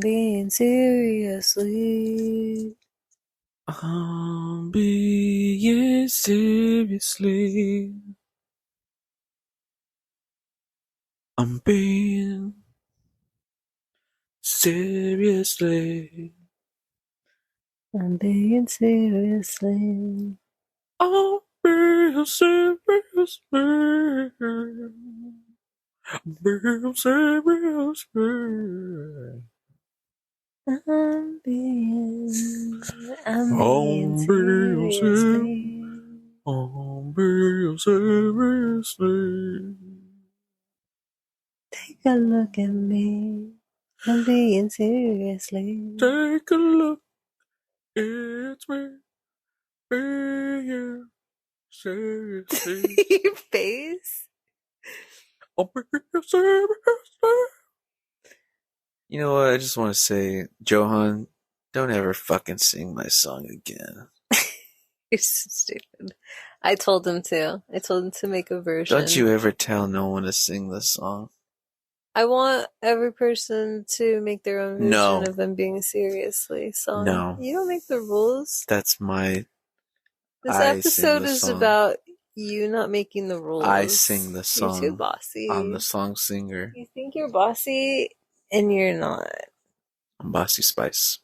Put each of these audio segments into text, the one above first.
being seriously. I'm being seriously. I'm being seriously. I'm being seriously. I'm being seriously. Being seriously. I'm being I'm being seriously. seriously. I'm being seriously. Take a look at me. I'm being seriously. Take a look, it's me being seriously. Your face? I'm being seriously. You know what? I just want to say, Johan, don't ever fucking sing my song again. You're so stupid. I told him to. I told him to make a Don't version. you ever tell no one to sing this song. I want every person to make their own version No, of them being seriously song. no. You don't make the rules. That's my. This I sing episode the is song. about you not making the I sing rules. the You're too song. I'm the bossy. song singer. You think you're bossy, and you're not. I'm Bossy Spice.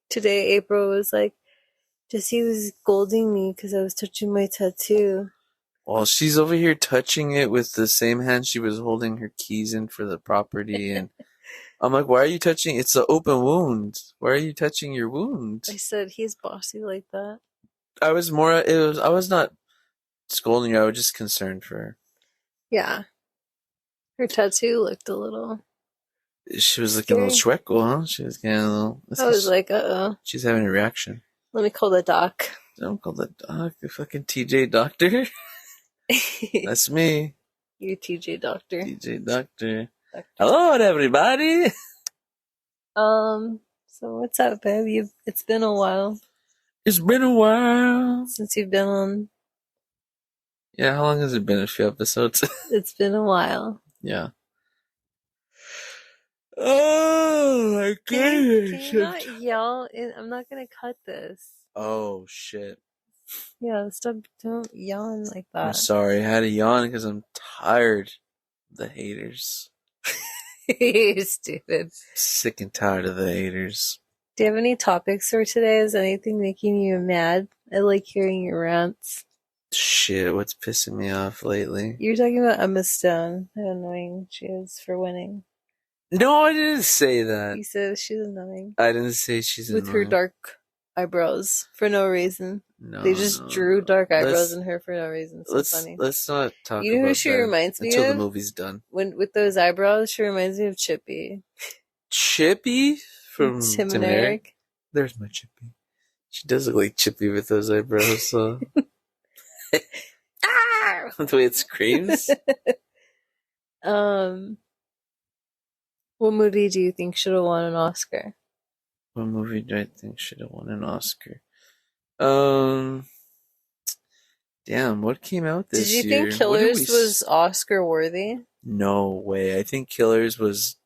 Today, April was like, Jesse was scolding me because I was touching my tattoo. Well, she's over here touching it with the same hand she was holding her keys in for the property, and I'm like, why are you touching? It's an open wound. Why are you touching your wound? I said, he's bossy like that. I was more. I was not scolding her. I was just concerned for her. Yeah. Her tattoo looked a little She was looking a little scary. chueco, huh? She was getting a little. I was like, uh-oh. She's having a reaction. Let me call the doc. Don't call the doc the fucking TJ doctor. That's me, You TJ doctor. TJ doctor. Hello, everybody. So what's up, babe? It's been a while It's been a while. since you've been on. Yeah, how long has it been? A few episodes. It's been a while. Yeah. Oh my Can goodness. you not yell? I'm not gonna cut this. Oh shit. Yeah, stop! Don't yawn like I'm that. sorry. I had to yawn because I'm tired of the haters. You're stupid. Sick and tired of the haters. Do you have any topics for today? Is anything making you mad? I like hearing your rants. Shit, what's pissing me off lately? You're talking about Emma Stone, how annoying she is for winning. No, I didn't say that. You said she's annoying. I didn't say she's With her annoying. dark eyebrows for no reason. No, They just drew dark eyebrows Let's- in her for no reason. So funny. Let's not talk You know who about she that reminds me until the of? movie's done. When with those eyebrows, she reminds me of Chippy. Chippy from Tim Tim and and Eric. Eric. There's my Chippy. She does look like Chippy with those eyebrows. So. Ah! The way it screams. What movie do you think should have won an Oscar? What movie do I think should have won an Oscar? Damn, what came out this year? Did you think Killers was Oscar worthy? No way. I think Killers was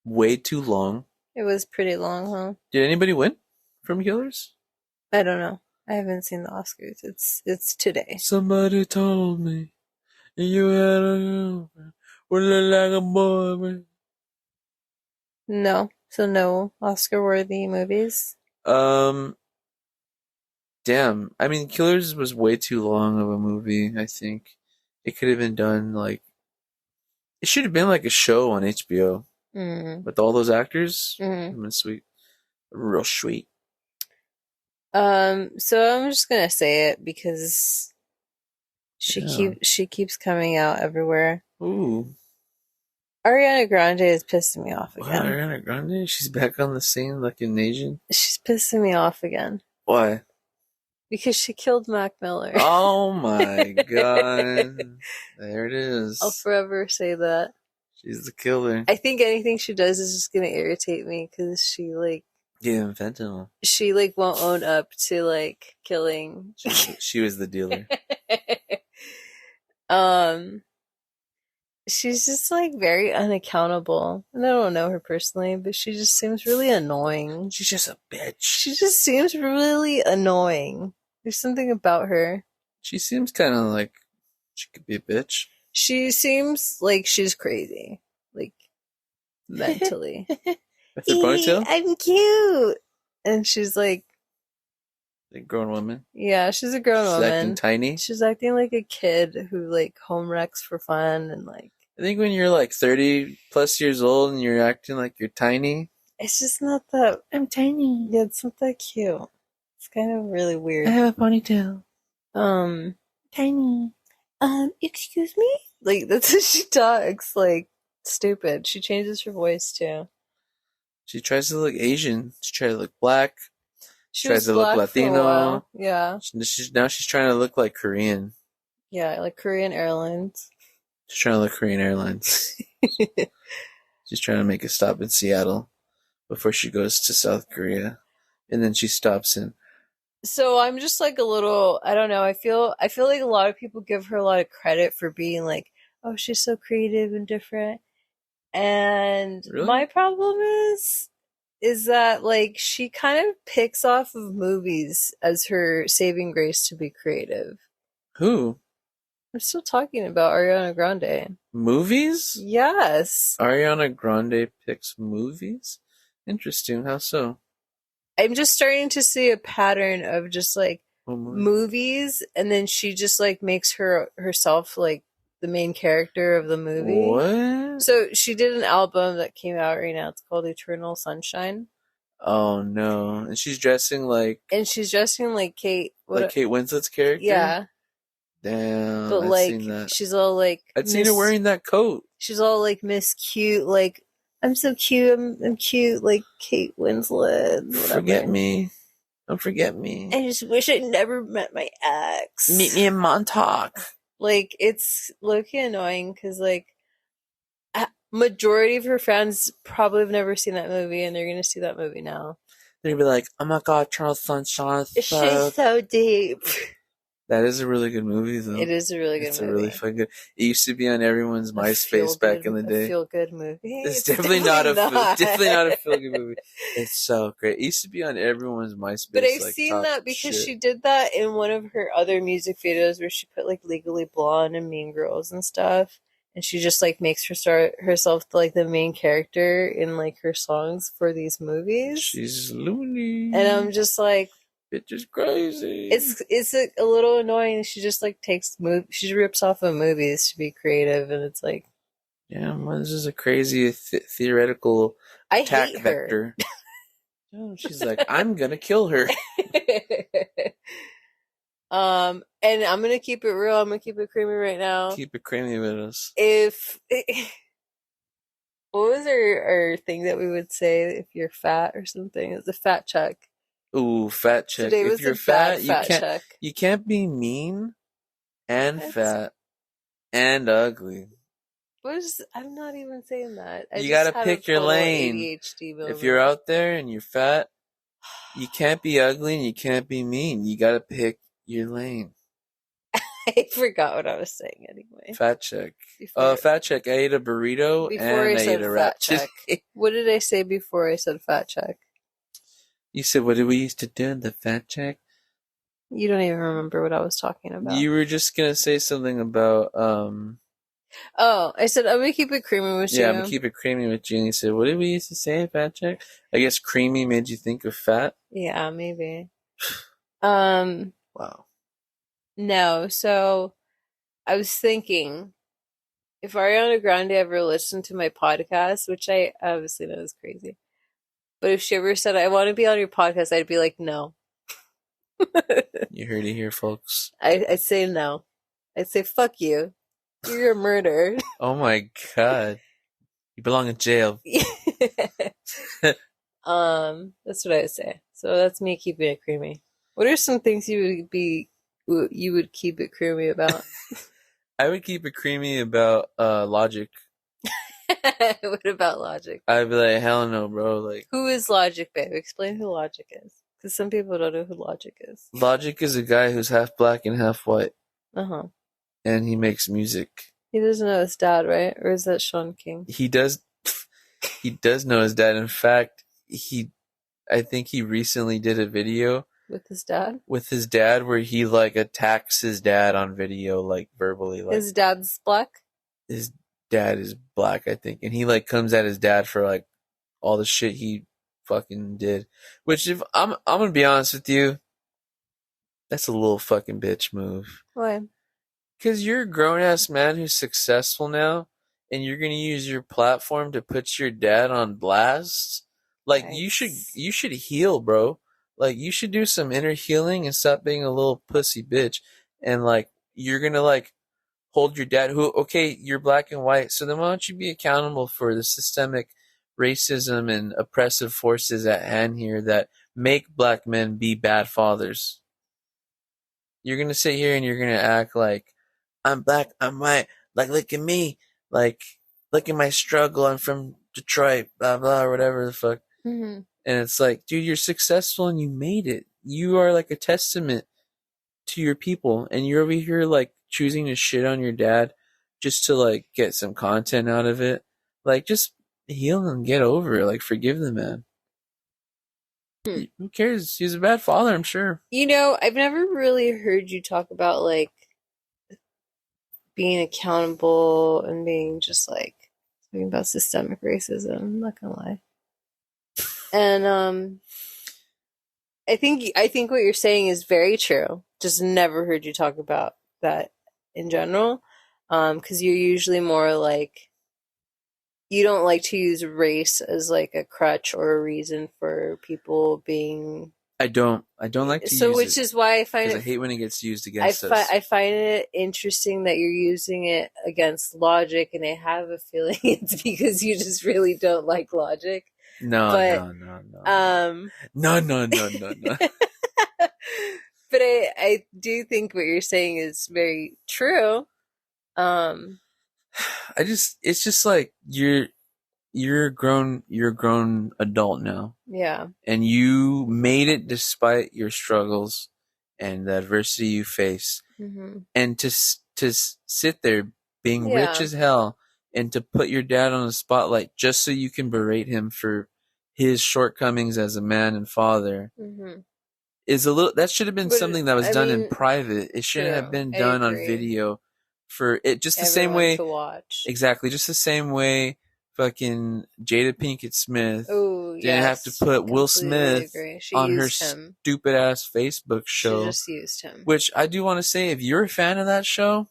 way too long. It was pretty long, huh? Did anybody win from Killers? I don't know. I haven't seen the Oscars. It's today. Somebody told me you had a girlfriend would look like a boy, man. No. So no Oscar worthy movies. Damn. I mean, Killers was way too long of a movie, I think. It could have been done like... It should have been like a show on HBO. With all those actors. It would have been sweet. Real sweet. So I'm just gonna say it because she keeps coming out everywhere. Ooh. Ariana Grande is pissing me off Wow, again. Ariana Grande? She's back on the scene like an Asian? She's pissing me off again. Why? Because she killed Mac Miller. Oh my god. There it is. I'll forever say that. She's the killer. I think anything she does is just gonna irritate me because she Yeah, fentanyl. She won't own up to killing. She was the dealer. she's just like very unaccountable. And I don't know her personally, but she just seems really annoying. She's just a bitch. She just seems really annoying. There's something about her. She seems kind of like she could be a bitch. She seems like she's crazy, like mentally. With her ponytail? I'm cute. And she's like, a grown woman. Yeah, she's a grown woman. She's acting tiny. She's acting like a kid who like home wrecks for fun and like. I think when you're like 30 plus years old and you're acting like you're tiny, it's just not that. I'm tiny. Yeah, it's not that cute. It's kind of really weird. I have a ponytail. Tiny. Excuse me? Like, that's how she talks. Like, stupid. She changes her voice too. She tries to look Asian. She tries to look black. She tries to look Latino. Yeah. Now she's trying to look like Korean. Yeah, like Korean Airlines. She's trying to look Korean Airlines. She's trying to make a stop in Seattle before she goes to South Korea. And then she stops in. So I'm just like a little, I don't know, I feel like a lot of people give her a lot of credit for being like, oh, she's so creative and different. And really? My problem is that like she kind of picks off of movies as her saving grace to be creative. Who? I'm still talking about Ariana Grande. Movies? Yes. Ariana Grande picks movies? Interesting. How so? I'm just starting to see a pattern of just like movies, and then she just like makes herself like the main character of the movie. What? So she did an album that came out right now. It's called Eternal Sunshine. Oh no! And she's dressing like. And she's dressing like Kate. Like Kate Winslet's character. Yeah. Damn. But I've like, seen that. she's all like. I'd seen her wearing that coat. She's all like Miss Cute, like I'm so cute. I'm cute, like Kate Winslet. Whatever. Forget me. Don't forget me. I just wish I never met my ex. Meet me in Montauk. Like, it's low-key annoying because, like, majority of her fans probably have never seen that movie, and they're gonna see that movie now. They're gonna be like, "Oh my god, Charles Sunshine, she's so deep." That is a really good movie, though. It is a really good movie. It's a really fun good. It used to be on everyone's MySpace back in the day. A feel-good movie. It's definitely not definitely not a feel-good movie. It's so great. It used to be on everyone's MySpace. But I've seen that because she did that in one of her other music videos where she put like Legally Blonde and Mean Girls and stuff, and she just like makes herself like the main character in like her songs for these movies. She's loony, and I'm just like. It's just crazy. It's a little annoying. She just like she rips off of movies to be creative, and it's like, yeah, well, this is a crazy theoretical attack vector. She's like, I'm gonna kill her. And I'm gonna keep it real. I'm gonna keep it creamy right now. Keep it creamy with us. What was our thing that we would say if you're fat or something? It's a fat check. Ooh, fat check. Today if you're fat, you can't be mean and fat and ugly. I'm not even saying that. You gotta pick your lane. If you're out there and you're fat, you can't be ugly and you can't be mean. You gotta pick your lane. I forgot what I was saying anyway. Fat check. Fat check. I ate a burrito and I ate a rat check. What did I say before I said fat check? You said, what did we used to do in the fat check? You don't even remember what I was talking about. You were just going to say something about, Oh, I said, I'm going to keep it creamy with you. Yeah, I'm going to keep it creamy with you. And you said, what did we used to say, fat check? I guess creamy made you think of fat? Yeah, maybe. Wow. No, so I was thinking, if Ariana Grande ever listened to my podcast, which I obviously know is crazy, but if she ever said, I want to be on your podcast, I'd be like, no. You heard it here, folks. I'd say no. I'd say, fuck you. You're a murderer. Oh my god. You belong in jail. That's what I would say. So that's me keeping it creamy. What are some things you would keep it creamy about? I would keep it creamy about Logic. What about Logic? I'd be like, hell no, bro. Like, who is Logic, babe? Explain who Logic is. Because some people don't know who Logic is. Logic is a guy who's half black and half white. Uh-huh. And he makes music. He doesn't know his dad, right? Or is that Sean King? He does. He does know his dad. In fact, I think he recently did a video with his dad. With his dad, where he like attacks his dad on video, like verbally. Like his dad's black. His dad is black, I think, and he like comes at his dad for like all the shit he fucking did. Which, if I'm gonna be honest with you, that's a little fucking bitch move. Why? Because you're a grown ass man who's successful now, and you're gonna use your platform to put your dad on blast. Like, nice. you should heal, bro. Like, you should do some inner healing and stop being a little pussy bitch. And like, you're gonna like hold your dad, who, okay, you're black and white, so then why don't you be accountable for the systemic racism and oppressive forces at hand here that make black men be bad fathers? You're gonna sit here and you're gonna act like, I'm black, I'm white, like, look at me, like, look at my struggle, I'm from Detroit, blah blah, or whatever the fuck. Mm-hmm. And it's like, dude, you're successful and you made it. You are like a testament to your people, and you're over here like choosing to shit on your dad just to like get some content out of it. Like, just heal and get over it. Like, forgive the man. Who cares? He's a bad father, I'm sure. You know, I've never really heard you talk about like being accountable and being just like talking about systemic racism. I'm not gonna lie. And I think what you're saying is very true. Just never heard you talk about that in general. Because you're usually more like, you don't like to use race as like a crutch or a reason for people being. I don't like to use it. So, which is why I find it. I hate when it gets used against us. I find it interesting that you're using it against logic, and I have a feeling it's because you just really don't like logic. No. But I do think what you're saying is very true. It's just like you're a grown adult now. Yeah. And you made it despite your struggles and the adversity you face. Mm-hmm. And to sit there being rich as hell and to put your dad on the spotlight just so you can berate him for his shortcomings as a man and father. Mm-hmm. Is a little, that should have been something that was done in private. It shouldn't have been done on video for it, just the same way to watch. Exactly, just the same way fucking Jada Pinkett Smith didn't have to put Will Smith on her stupid ass Facebook show. She just used him. Which I do want to say, if you're a fan of that show,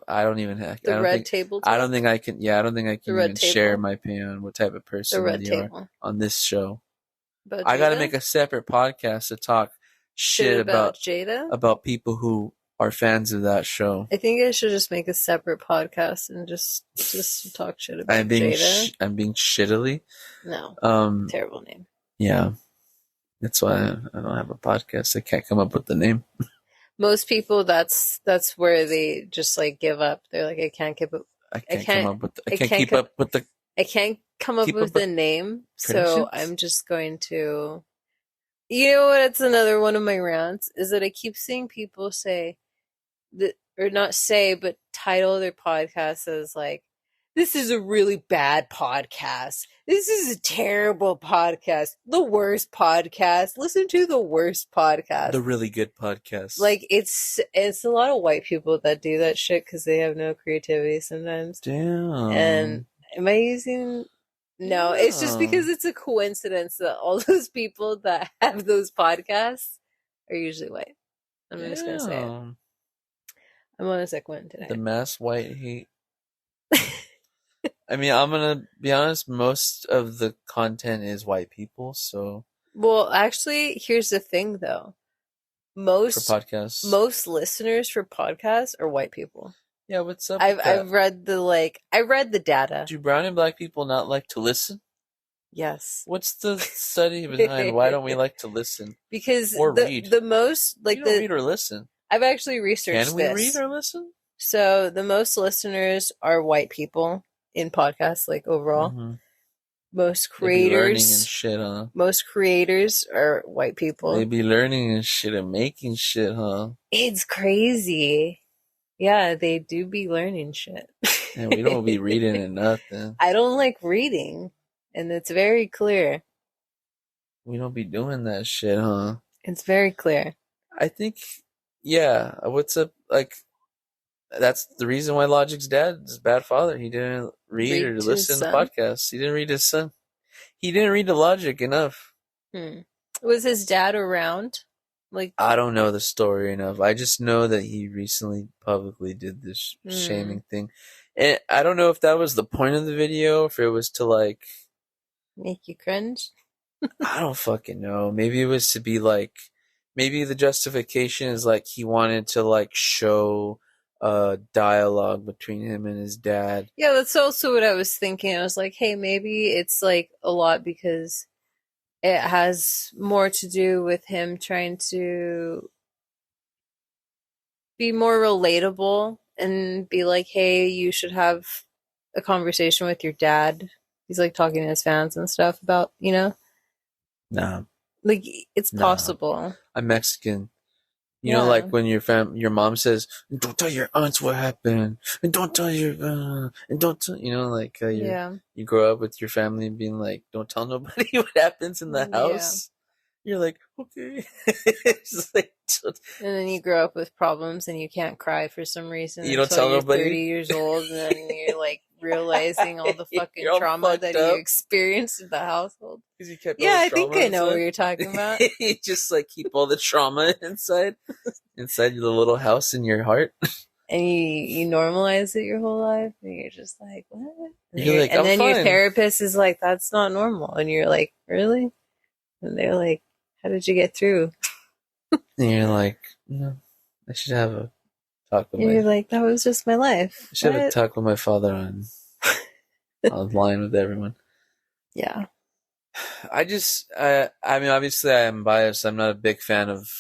I don't even have the Red Table. I don't think I can. Yeah, I don't think I can even share my opinion on what type of person you are on this show. I got to make a separate podcast to talk shit about Jada, about people who are fans of that show. I think I should just make a separate podcast and just talk shit about Jada. I'm being shittily. No, terrible name. Yeah, that's why I don't have a podcast. I can't come up with the name. Most people, that's where they just like give up. They're like, I can't keep up. I can't keep up with the. I can't come up with the name, so I'm just going to. You know what? It's another one of my rants is that I keep seeing people say that, or not say, but title their podcast as like, "This is a really bad podcast. This is a terrible podcast. The worst podcast. Listen to the worst podcast. The really good podcast." Like, it's a lot of white people that do that shit because they have no creativity sometimes. Damn. And am I using? No, it's just because it's a coincidence that all those people that have those podcasts are usually white. I'm just gonna say it. I'm on a sick one today. The mass white hate. I mean, I'm gonna be honest. Most of the content is white people, so. Well, actually, here's the thing, though. Most podcasts, most listeners for podcasts are white people. Yeah, what's up? I've read the data. Do brown and black people not like to listen? Yes. What's the study behind why don't we like to listen? Because read? The most like you don't read or listen. I've actually researched Can we read or listen? So the most listeners are white people in podcasts, like overall. Mm-hmm. Most creators, learning and shit, huh? Most creators are white people. They be learning and shit and making shit, huh? It's crazy. Yeah, they do be learning shit. And we don't be reading it nothing. I don't like reading, and it's very clear. We don't be doing that shit, huh? It's very clear. I think, yeah. What's up? Like, that's the reason why Logic's dad is a bad father. He didn't read Read or to his listen to son. podcasts. He didn't read his son. He didn't read the Logic enough. Was his dad around? Like, I don't know the story enough. I just know that he recently publicly did this shaming thing. And I don't know if that was the point of the video, if it was to like make you cringe. I don't fucking know. Maybe it was to be like, maybe the justification is like he wanted to like show dialogue between him and his dad. Yeah, that's also what I was thinking. I was like, hey, maybe it's like a lot because it has more to do with him trying to be more relatable and be like, hey, you should have a conversation with your dad. He's like talking to his fans and stuff about, Nah, like it's nah. possible. I'm Mexican. You know, like when your mom says, "Don't tell your aunts what happened," and don't tell and don't tell, like you grow up with your family being like, "Don't tell nobody what happens in the house." You're like, okay. Like, and then you grow up with problems and you can't cry for some reason. You don't tell nobody. 30 years old, and then you're like realizing all the fucking trauma that you experienced in the household. You kept I think I know what you're talking about. You just like keep all the trauma inside the little house in your heart. And you normalize it your whole life, and you're just like, what? And you're like, and then your therapist is like, that's not normal, and you're like, really? And they're like, how did you get through? And you're like, no, I should have a talk with you're like, that was just my life. I should have a talk with my father online with everyone. Yeah. I mean, obviously I am biased. I'm not a big fan of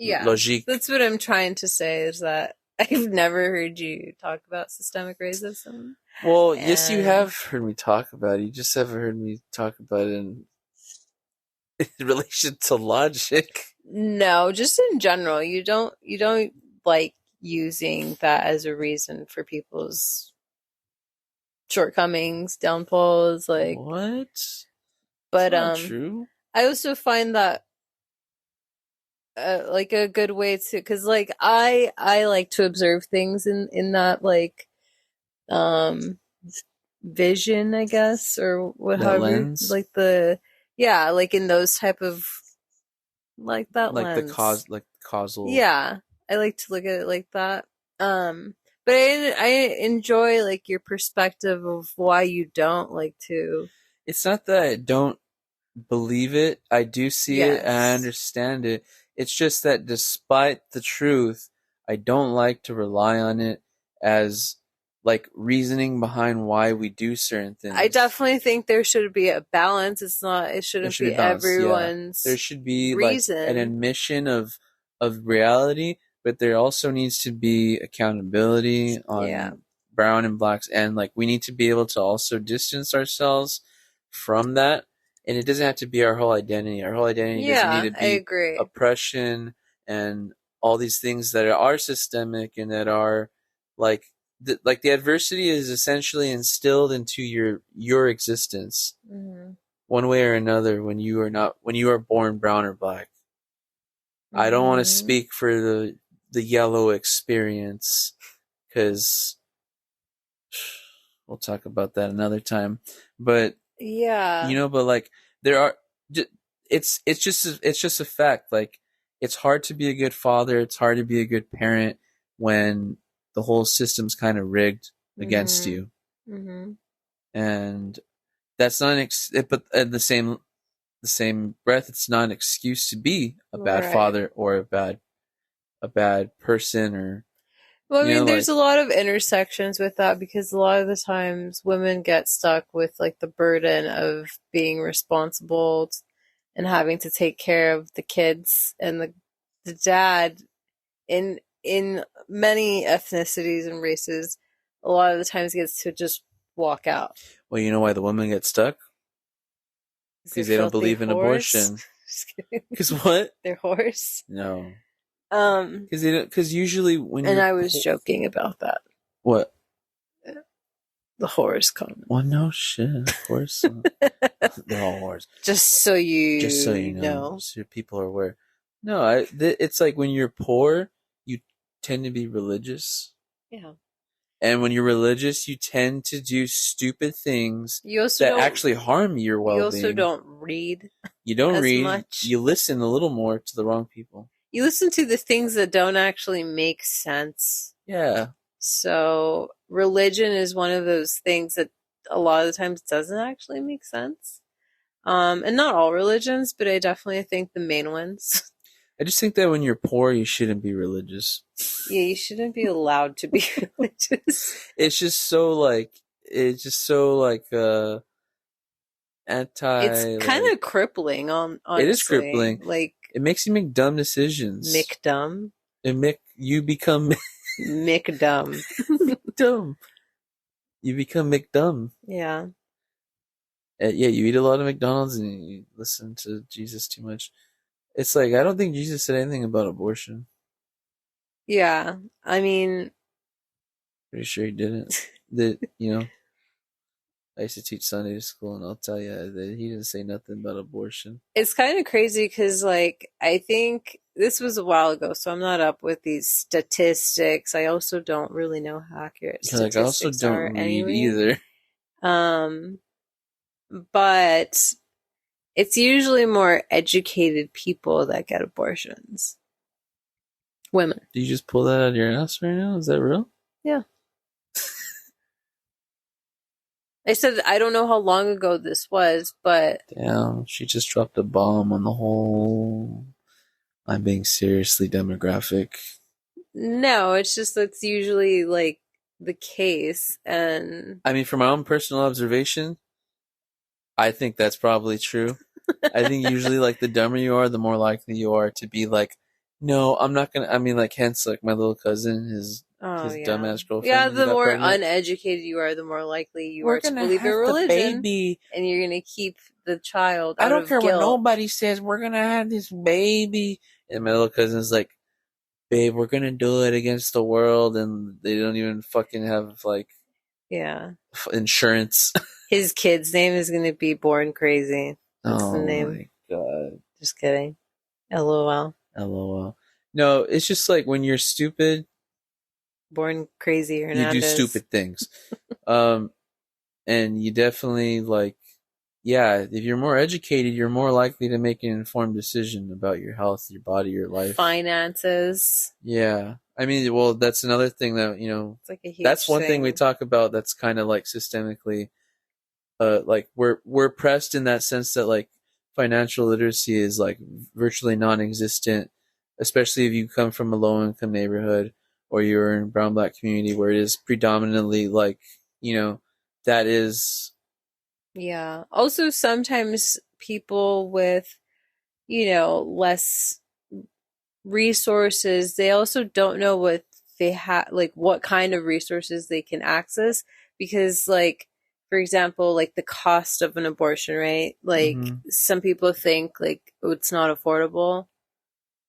Logique. That's what I'm trying to say, is that I've never heard you talk about systemic racism. Well, yes, you have heard me talk about it. You just haven't heard me talk about it in relation to Logic. No, just in general. You don't like using that as a reason for people's shortcomings, downfalls, like what? But that's not true. I also find that like a good way to, because like I like to observe things in that like vision, I guess, or whatever, lens? like like in those type of like that like lens. the causal. Yeah, I like to look at it like that. But I enjoy like your perspective of why you don't like to. It's not that I don't believe it. I do see it and I understand it. It's just that despite the truth, I don't like to rely on it as like reasoning behind why we do certain things. I definitely think there should be a balance. It shouldn't be everyone's. There should be reason. Like an admission of reality, but there also needs to be accountability on brown and blacks, and like we need to be able to also distance ourselves from that. And it doesn't have to be our whole identity. Our whole identity doesn't need to be oppression and all these things that are systemic and that are like the adversity is essentially instilled into your existence, one way or another, when you are born brown or black. I don't want to speak for the yellow experience, because we'll talk about that another time. But but like there are, it's just a fact. Like it's hard to be a good father. It's hard to be a good parent when the whole system's kind of rigged against you. And that's not but at the same breath, it's not an excuse to be a bad father or a bad person, or well, I mean, there's a lot of intersections with that, because a lot of the times women get stuck with like the burden of being responsible and having to take care of the kids, and the dad in many ethnicities and races a lot of the times gets to just walk out. Well, you know why the women get stuck? Because they don't believe in abortion. Because what? They're horse? No. Because usually when and you're I was joking about that. What? The horrors comment. Well, no shit, of course. They're all horrors. Just so you know. So people are aware. No, it's like when you're poor, you tend to be religious. Yeah. And when you're religious, you tend to do stupid things that actually harm your well-being. You also don't read. You don't read much. You listen a little more to the wrong people. You listen to the things that don't actually make sense. Yeah. So religion is one of those things that a lot of the times doesn't actually make sense. And not all religions, but I definitely think the main ones. I just think that when you're poor, you shouldn't be religious. Yeah, you shouldn't be allowed to be religious. It's just so like anti. It's kind of crippling. Honestly. It is crippling. Like it makes you make dumb decisions. McDumb. You become McDumb. dumb. You become McDumb. Yeah. Yeah, you eat a lot of McDonald's and you listen to Jesus too much. It's like, I don't think Jesus said anything about abortion. Yeah, I mean... Pretty sure he didn't. I used to teach Sunday school, and I'll tell you that he didn't say nothing about abortion. It's kind of crazy because, like, I think this was a while ago, so I'm not up with these statistics. I also don't really know how accurate statistics I also don't read either. But it's usually more educated people that get abortions. Women. Do you just pull that out of your ass right now? Is that real? Yeah. I said I don't know how long ago this was, but... Damn, she just dropped a bomb on the whole... I'm being seriously demographic. No, it's just that's usually, like, the case, and... I mean, from my own personal observation, I think that's probably true. I think usually, like, the dumber you are, the more likely you are to be like, no, I'm not gonna... I mean, like, hence, like, my little cousin, his dumbass girlfriend. Yeah, the more uneducated you are, the more likely you are to believe your religion. Baby. And you're gonna keep the child out I don't of care guilt. what nobody says, we're gonna have this baby. And my little cousin's like, babe, we're gonna do it against the world, and they don't even fucking have, like... Yeah. Insurance. His kid's name is gonna be Born Crazy. That's the name. Oh my god. Just kidding. LOL. LOL. No, it's just like when you're stupid... Born Crazy Hernandez. You do stupid things. And you definitely, like, yeah, if you're more educated, you're more likely to make an informed decision about your health, your body, your life. Finances. Yeah. I mean, well, that's another thing that, it's like a huge that's one thing we talk about that's kind of like systemically, like we're pressed in that sense that like financial literacy is like virtually non-existent, especially if you come from a low-income neighborhood or you're in a brown-black community where it is predominantly like, that is... Yeah. Also, sometimes people with, less resources, they also don't know what they have, like what kind of resources they can access. Because, like, for example, like the cost of an abortion, right? Like, some people think like, oh, it's not affordable.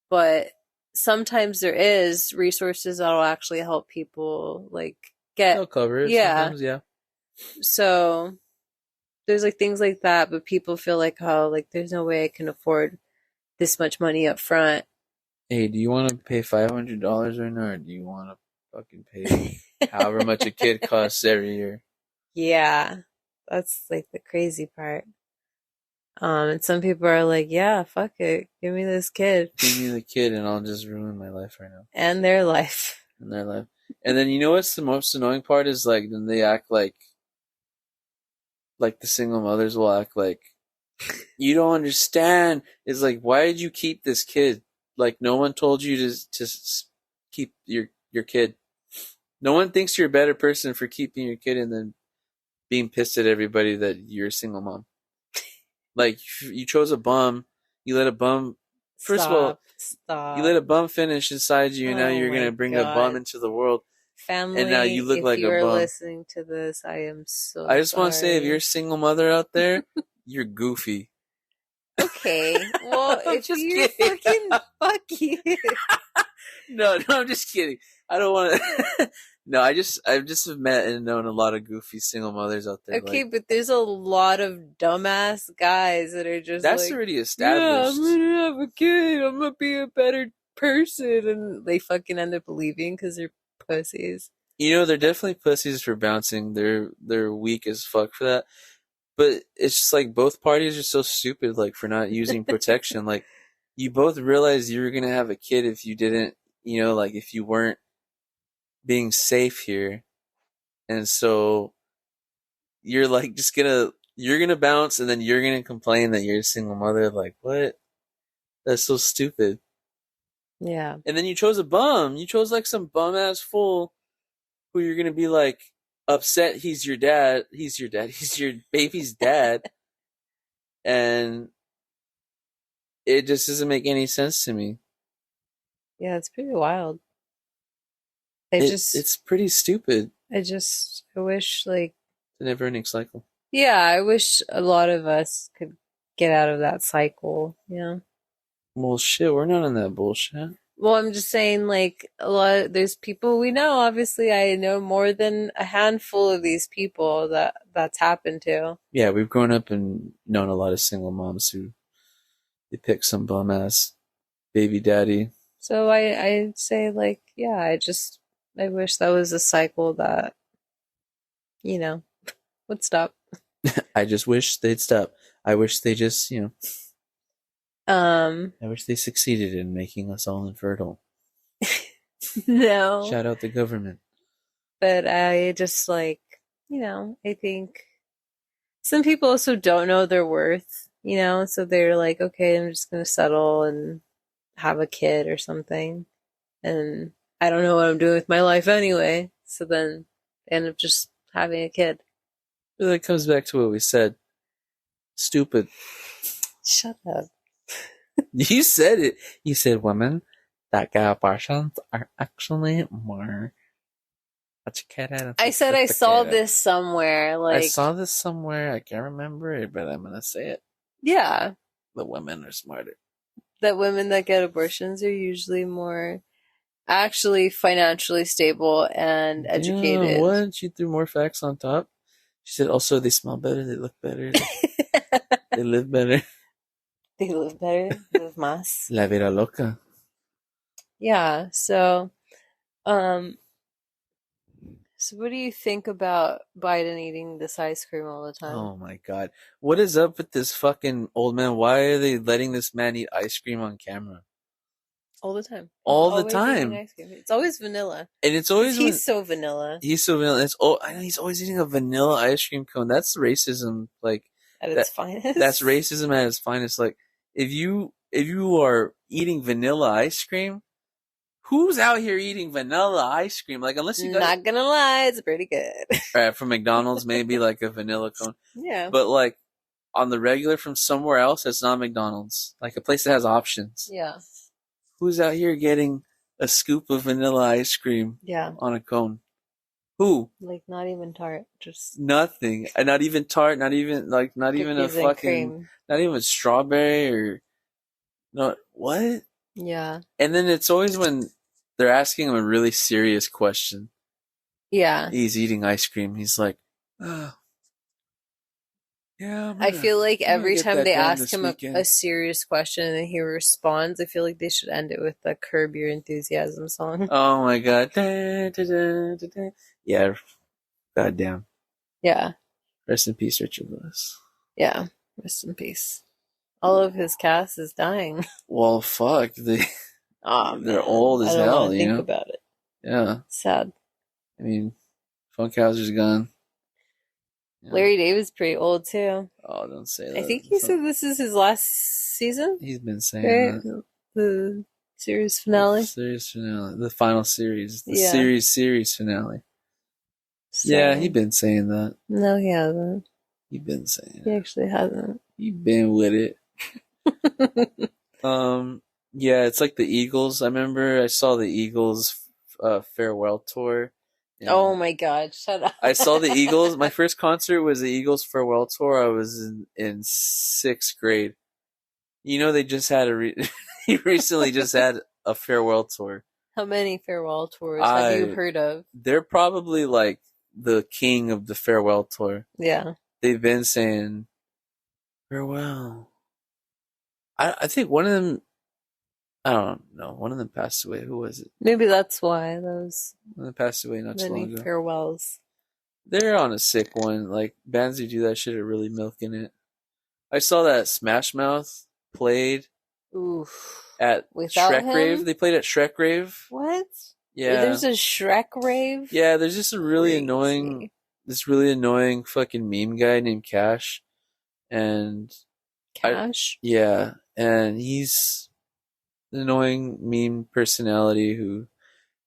But sometimes there is resources that'll actually help people, like, they'll cover it. Yeah. Sometimes, yeah. So... there's like things like that, but people feel like, oh, like there's no way I can afford this much money up front. Hey, do you want to pay $500 right now, or do you want to fucking pay however much a kid costs every year? Yeah, that's like the crazy part. And some people are like, yeah, fuck it, give me this kid. Give me the kid, and I'll just ruin my life right now. And their life. And their life. And then you know what's the most annoying part is like then they act like the single mothers will act like, you don't understand. It's like, why did you keep this kid? Like, no one told you to keep your kid. No one thinks you're a better person for keeping your kid and then being pissed at everybody that you're a single mom. Like, you chose a bum. You let a bum... First of all, you let a bum finish inside you, and now you're going to bring a bum into the world. Family, and now you look like a bum. If you're listening to this, I am so I just want to say, if you're a single mother out there, you're goofy. Okay, well, if you're fucking... Fuck you. No, I'm just kidding. I don't want to. No, I've just have met and known a lot of goofy single mothers out there. Okay, but there's a lot of dumbass guys that are just that's like, already yeah, established. I'm gonna have a kid. I'm gonna be a better person, and they fucking end up leaving because they're pussies. They're definitely pussies for bouncing. They're weak as fuck for that. But it's just like both parties are so stupid, like for not using protection. Like you both realized you were gonna have a kid if you didn't, like if you weren't being safe here, and so you're like you're gonna bounce, and then you're gonna complain that you're a single mother. Like what? That's so stupid. Yeah. And then you chose a bum. You chose like some bum ass fool who you're gonna be like upset he's your dad. He's your dad. He's your baby's dad. And it just doesn't make any sense to me. Yeah, it's pretty wild. It's pretty stupid. I wish like It's a never ending cycle. yeah, I wish a lot of us could get out of that cycle, Well, shit, we're not in that bullshit. Well, I'm just saying, like, there's people we know. Obviously, I know more than a handful of these people that's happened to. Yeah, we've grown up and known a lot of single moms who they pick some bum ass baby daddy. So I'd say, like, yeah, I wish that was a cycle that, would stop. I just wish they'd stop. I wish they just, I wish they succeeded in making us all infertile. No. Shout out the government. But I just like, I think some people also don't know their worth, so they're like, okay, I'm just gonna settle and have a kid or something. And I don't know what I'm doing with my life anyway. So then I end up just having a kid. That comes back to what we said. Stupid. Shut up. You said it. You said women that get abortions are actually more educated. I said I saw this somewhere. Like I saw this somewhere. I can't remember it, but I'm gonna say it. Yeah. The women are smarter. That women that get abortions are usually more actually financially stable and educated. Yeah, what? She threw more facts on top. She said also they smell better, they look better, they live better. They live better, live más. La vida loca. Yeah, so what do you think about Biden eating this ice cream all the time? Oh my god. What is up with this fucking old man? Why are they letting this man eat ice cream on camera? All the time. All the time. Ice cream. It's always vanilla. And it's always he's so vanilla. He's so vanilla. I know he's always eating a vanilla ice cream cone. That's racism, like at its finest. That's racism at its finest. Like if you are eating vanilla ice cream, who's out here eating vanilla ice cream? Like unless you not gonna lie, it's pretty good. Right, from McDonald's, maybe like a vanilla cone. Yeah. But like on the regular from somewhere else that's not McDonald's, like a place that has options. Yeah. Who's out here getting a scoop of vanilla ice cream on a cone? Who? Like not even tart, just nothing. And not even tart, not even a fucking cream. Not even strawberry or no what? Yeah. And then it's always when they're asking him a really serious question. Yeah. He's eating ice cream. He's like, oh. Yeah, I feel like every time they ask him a serious question and he responds, I feel like they should end it with the Curb Your Enthusiasm song. Oh my god. Da, da, da, da, da. Yeah. Goddamn. Yeah. Rest in peace, Richard Lewis. Yeah. Rest in peace. All of his cast is dying. Well, fuck. They're old as hell, I don't want to think about it. Yeah. Sad. I mean, Funkhauser's gone. Yeah. Larry David's pretty old too. Oh, don't say that. I think he said this is his last season. He's been saying that. The series finale. The final series. The series finale. So, yeah, he's been saying that. No, he hasn't. He's been saying it. He actually hasn't. He's been with it. Yeah, it's like the Eagles. I remember I saw the Eagles farewell tour. Oh my god, shut up. I saw the Eagles. My first concert was the Eagles farewell tour. I was in 6th grade. They just had he recently just had a farewell tour. How many farewell tours have you heard of? They're probably like the king of the farewell tour. Yeah. They've been saying farewell. I think one of them, I don't know, one of them passed away. Who was it? Maybe that's why those One of them passed away not too long many ago. farewells. They're on a sick one. Like, bands who do that shit are really milking it. I saw that Smashmouth played at Shrek Rave. They played at Shrek Rave. What? Yeah. There's a Shrek Rave? Yeah, there's just a really annoying, fucking meme guy named Cash. And Cash? Yeah, and he's an annoying meme personality who,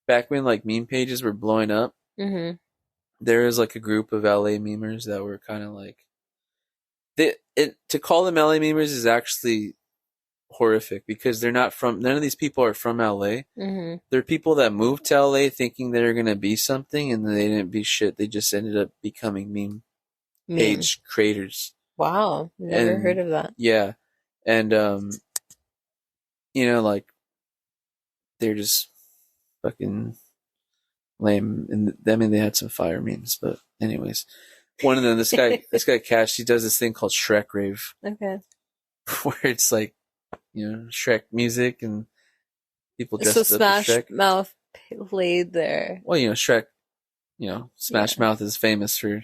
back when like meme pages were blowing up, there was like a group of LA memers that were kind of like, to call them LA memers is actually horrific because they're not from, none of these people are from LA. They're people that moved to LA thinking they're gonna be something, and they didn't be shit. They just ended up becoming meme page creators. Wow, never heard of that. Yeah, and like, they're just fucking lame. And I mean, they had some fire memes, but anyways, one of them, this guy Cash, he does this thing called Shrek Rave. Okay. Where it's like, Shrek music and people dressed up as Shrek. So Smashmouth played there. Well, Shrek, Smashmouth is famous for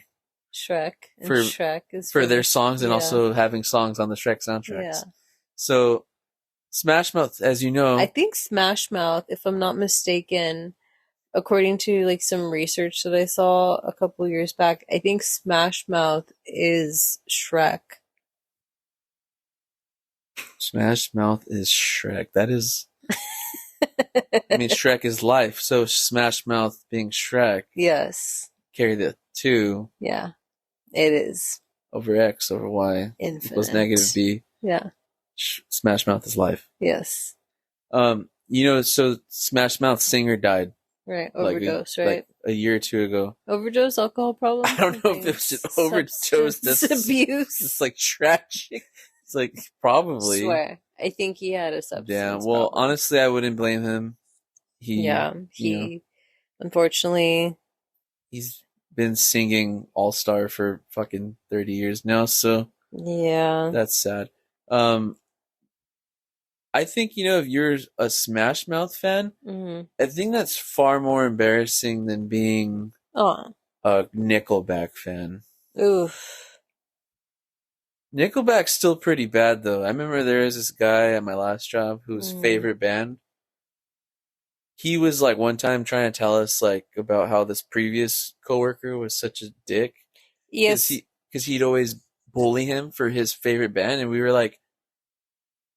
Shrek. And Shrek is for their songs and also having songs on the Shrek soundtracks. Yeah. So Smashmouth, as you know, I think Smashmouth, if I'm not mistaken, according to like some research that I saw a couple years back, I think Smashmouth is Shrek. Smashmouth is Shrek. That is, I mean, Shrek is life. So Smashmouth being Shrek. Yes. Carry the 2. Yeah, it is. Over X over Y. Infinite. Equals negative B. Yeah. Smashmouth is life. Yes. So Smashmouth singer died. Right, overdose, right? Like a year or 2 ago. Overdose, alcohol problem? I don't know if it was an overdose. That's abuse. It's like tragic. It's like, probably. I swear. I think he had a substance well, honestly, I wouldn't blame him. He unfortunately, he's been singing All-Star for fucking 30 years now, so yeah, that's sad. I think, if you're a Smashmouth fan, I think that's far more embarrassing than being a Nickelback fan. Oof. Nickelback's still pretty bad, though. I remember there was this guy at my last job whose favorite band, he was like one time trying to tell us like about how this previous coworker was such a dick. Yes. Because he'd always bully him for his favorite band, and we were like,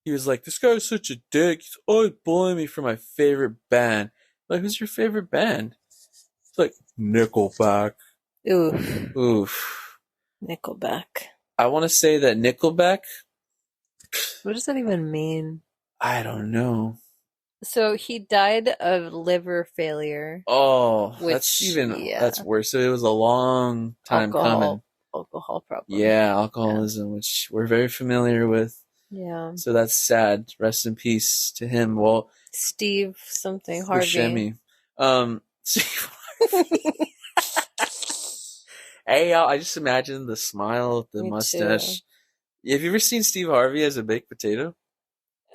he was like, this guy's such a dick. He's always bullying me for my favorite band. Like, who's your favorite band? It's like, Nickelback. Oof. Nickelback. I want to say that Nickelback. What does that even mean? I don't know. So he died of liver failure. Oh, that's worse. So it was a long time coming. Alcohol problem. Yeah, alcoholism, which we're very familiar with. Yeah. So that's sad. Rest in peace to him. Well, Steve something Harvey. Steve Harvey. Hey, I just imagine the smile, the mustache. Too. Have you ever seen Steve Harvey as a baked potato?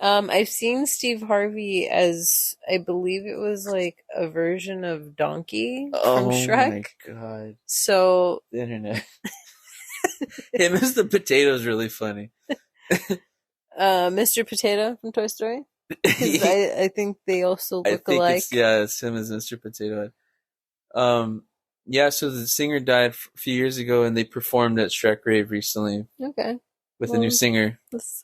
I've seen Steve Harvey as, I believe it was like a version of Donkey from Shrek. Oh my god. So the internet. Him as the potato is really funny. Mr. Potato from Toy Story. I think they also look alike. It's him as Mr. Potato Head. Yeah, so the singer died a few years ago, and they performed at Shrek Rave recently. Okay. With a new singer.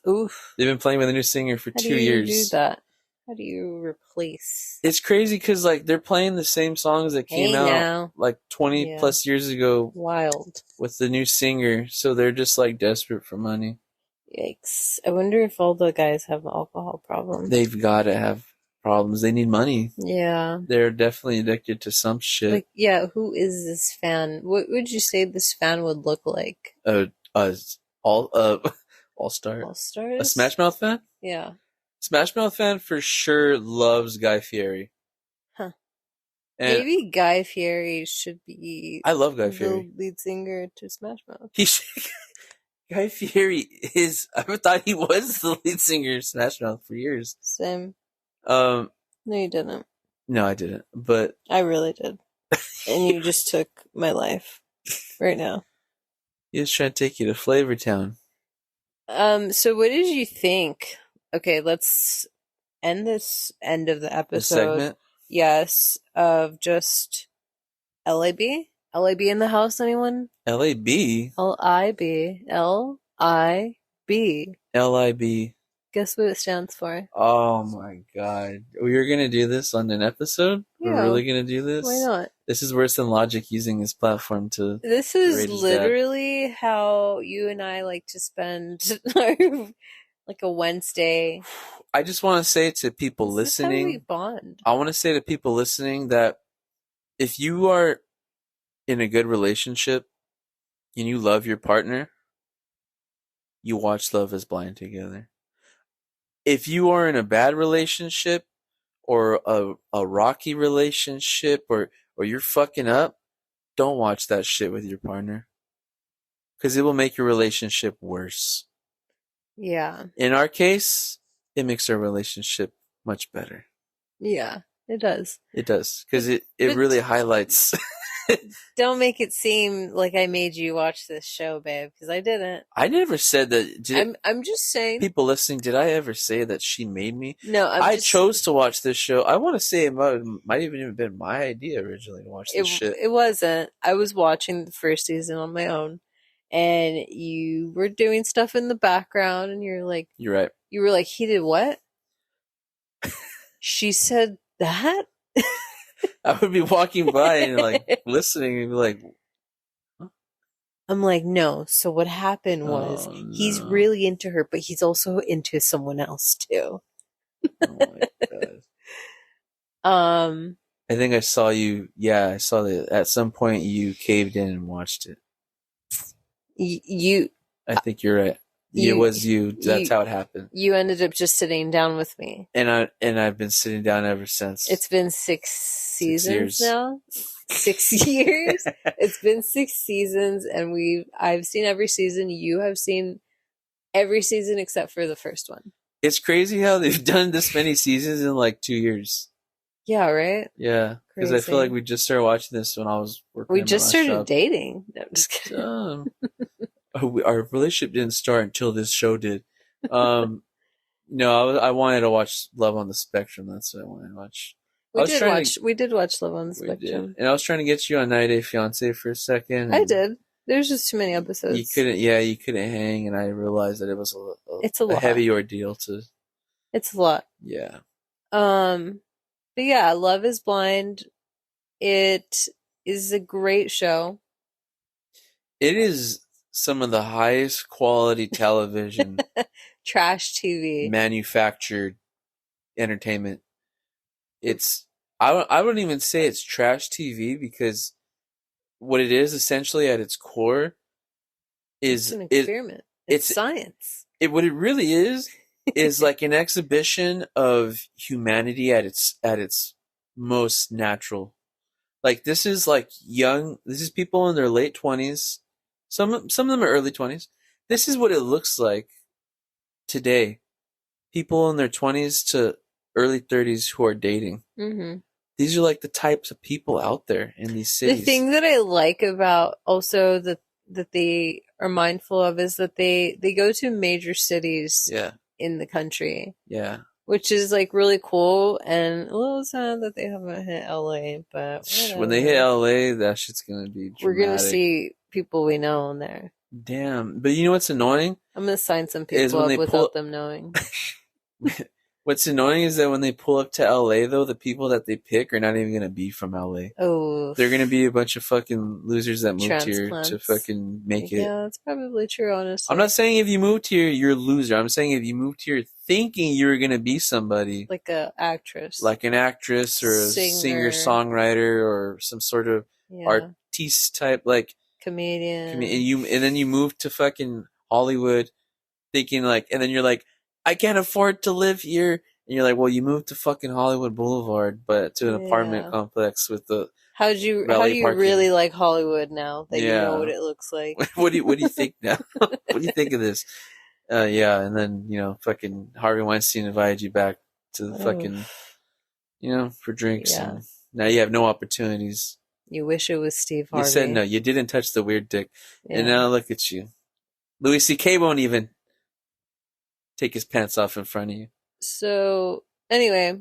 Oof. They've been playing with a new singer for 2 years. How do you do that? How do you replace? It's crazy because like they're playing the same songs that came out like 20 plus years ago. Wild. With the new singer, so they're just like desperate for money. Yikes! I wonder if all the guys have alcohol problems. They've got to have problems. They need money. Yeah. They're definitely addicted to some shit. Like, yeah, who is this fan? What would you say this fan would look like? All-Star. All-Stars? A Smashmouth fan? Yeah. Smashmouth fan for sure loves Guy Fieri. And maybe Guy Fieri should be I love Guy the Fieri. lead singer to Smash Mouth. He should, Guy Fieri is. I thought he was the lead singer of Smash Mouth for years. Same. Um, No, you didn't. no, I didn't. But I really did. And you just took my life right now. he was trying to take you to Flavor Town. So what did you think? Okay, let's end this end of the episode. The segment? Yes, of just LAB? LAB in the house, anyone? LAB? LIB. LIB. LIB. Guess what it stands for? Oh my god. We're gonna do this on an episode? Yeah. We're really gonna do this? Why not? This is worse than Logic using his platform to. This is literally how you and I like to spend our, like a Wednesday. I just want to say to people This listening, is how we bond. I want to say to people listening that if you are in a good relationship and you love your partner, you watch Love is Blind together. If you are in a bad relationship or a rocky relationship or you're fucking up, don't watch that shit with your partner. Because it will make your relationship worse. Yeah. In our case, it makes our relationship much better. Yeah, it does. It does. Because it really highlights. Don't make it seem like I made you watch this show, babe, because I didn't. I never said that. I'm just saying. People listening, did I ever say that she made me? No, I chose to watch this show. I want to say it might even have been my idea originally to watch this shit. It wasn't. I was watching the first season on my own, and you were doing stuff in the background, and you're like, you're right. You were like, he did what? She said that? I would be walking by and like listening and be like, huh? I'm like, no. So what happened was he's really into her, but he's also into someone else too. Oh my god. I think I saw you. Yeah, I saw that at some point you caved in and watched it. You. I think you're right. It was you. That's how it happened. You ended up just sitting down with me, and I've been sitting down ever since. It's been 6 seasons now. 6 years. It's been 6 seasons, and I've seen every season. You have seen every season except for the first one. It's crazy how they've done this many seasons in like 2 years. Yeah, right? Yeah, because I feel like we just started watching this when I was working. We just started dating. No, I'm just kidding. Our relationship didn't start until this show did. No, I wanted to watch Love on the Spectrum. That's what I wanted to watch. We did watch Love on the Spectrum. And I was trying to get you on 90 Day Fiancé for a second. I did. There's just too many episodes. You couldn't hang, and I realized that it was a heavy ordeal to. It's a lot. Yeah. But yeah, Love is Blind. It is a great show. It is some of the highest quality television, trash TV, manufactured entertainment. I wouldn't even say it's trash TV because what it is essentially at its core is an experiment. It's science. What it really is like an exhibition of humanity at its most natural. Like this is people in their late 20s. Some of them are early 20s. This is what it looks like today. People in their 20s to early 30s who are dating. Mm-hmm. These are like the types of people out there in these cities. The thing that I like about also that they are mindful of is that they go to major cities in the country. Yeah. Which is like really cool and a little sad that they haven't hit LA, but whatever. When they hit LA, that shit's gonna be dramatic. We're gonna see people we know in there. Damn. But you know what's annoying? I'm gonna sign some people up without them knowing. What's annoying is that when they pull up to LA, though, the people that they pick are not even going to be from LA. Oh. They're going to be a bunch of fucking losers that moved here to fucking make it. Yeah, that's probably true, honestly. I'm not saying if you moved here, you're a loser. I'm saying if you moved here thinking you were going to be somebody. Like an actress. Like an actress or a singer-songwriter or some sort of artiste type, like. Comedian. And then you move to fucking Hollywood thinking like, and then you're like, I can't afford to live here, And you're like, well, you moved to fucking Hollywood Boulevard, but to an apartment complex with the how do you valet parking. really like Hollywood now that you know what Yeah. it looks like? What do you think now? What do you think of this? Yeah, and then, fucking Harvey Weinstein invited you back to the fucking, for drinks, Yeah. and now you have no opportunities. You wish it was Steve Harvey. You said no, you didn't touch the weird dick. Yeah. And now look at you. Louis C.K. won't even take his pants off in front of you. So, anyway,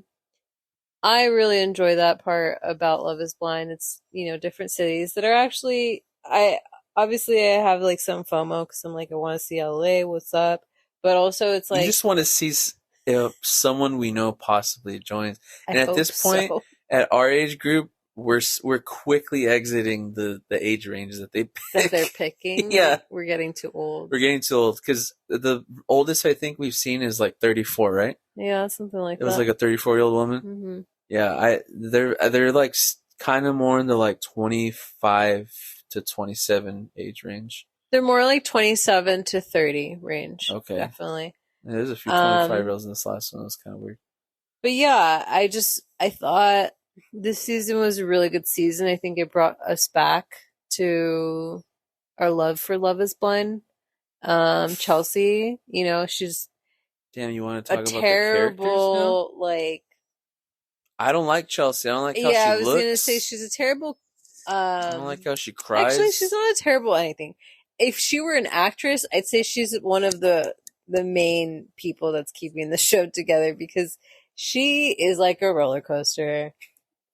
I really enjoy that part about Love is Blind. It's, different cities that are actually, I have like some FOMO because I'm like, I want to see LA, what's up? But also it's like, you just want to see if someone we know possibly joins. And at this point, at our age group, we're quickly exiting the age range that they pick. That they're picking. Yeah, we're getting too old. We're getting too old because the oldest I think we've seen is like 34, right? Yeah, something like that. It was like a 34-year-old woman. Mm-hmm. Yeah, they're like kind of more in the like 25 to 27 age range. They're more like 27 to 30 range. Okay, definitely. Yeah, there's a few 25-year-olds in this last one. It was kind of weird. But yeah, I thought this season was a really good season. I think it brought us back to our love for Love is Blind. Chelsea, she's damn. You want to talk about terrible, the characters now? Like, I don't like Chelsea. I don't like how she looks. Yeah, I was gonna say she's a terrible. I don't like how she cries. Actually, she's not a terrible anything. If she were an actress, I'd say she's one of the main people that's keeping the show together because she is like a roller coaster.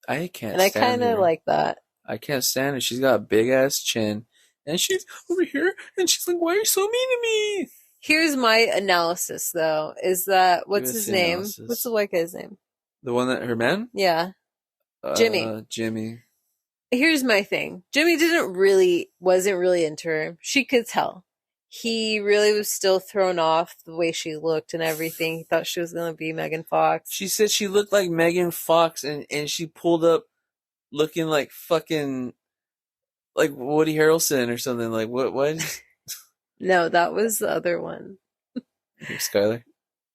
I can't. And I kind of like that. I can't stand her. She's got a big ass chin, and she's over here, and she's like, "Why are you so mean to me?" Here's my analysis, though: is that what's his name? What's the white guy's name? The one that her man? Yeah, Jimmy. Jimmy. Here's my thing: Jimmy wasn't really into her. She could tell. He really was still thrown off the way she looked and everything. He thought she was gonna be Megan Fox. She said she looked like Megan Fox, and she pulled up looking like fucking like Woody Harrelson or something. Like what? No, that was the other one. Skylar.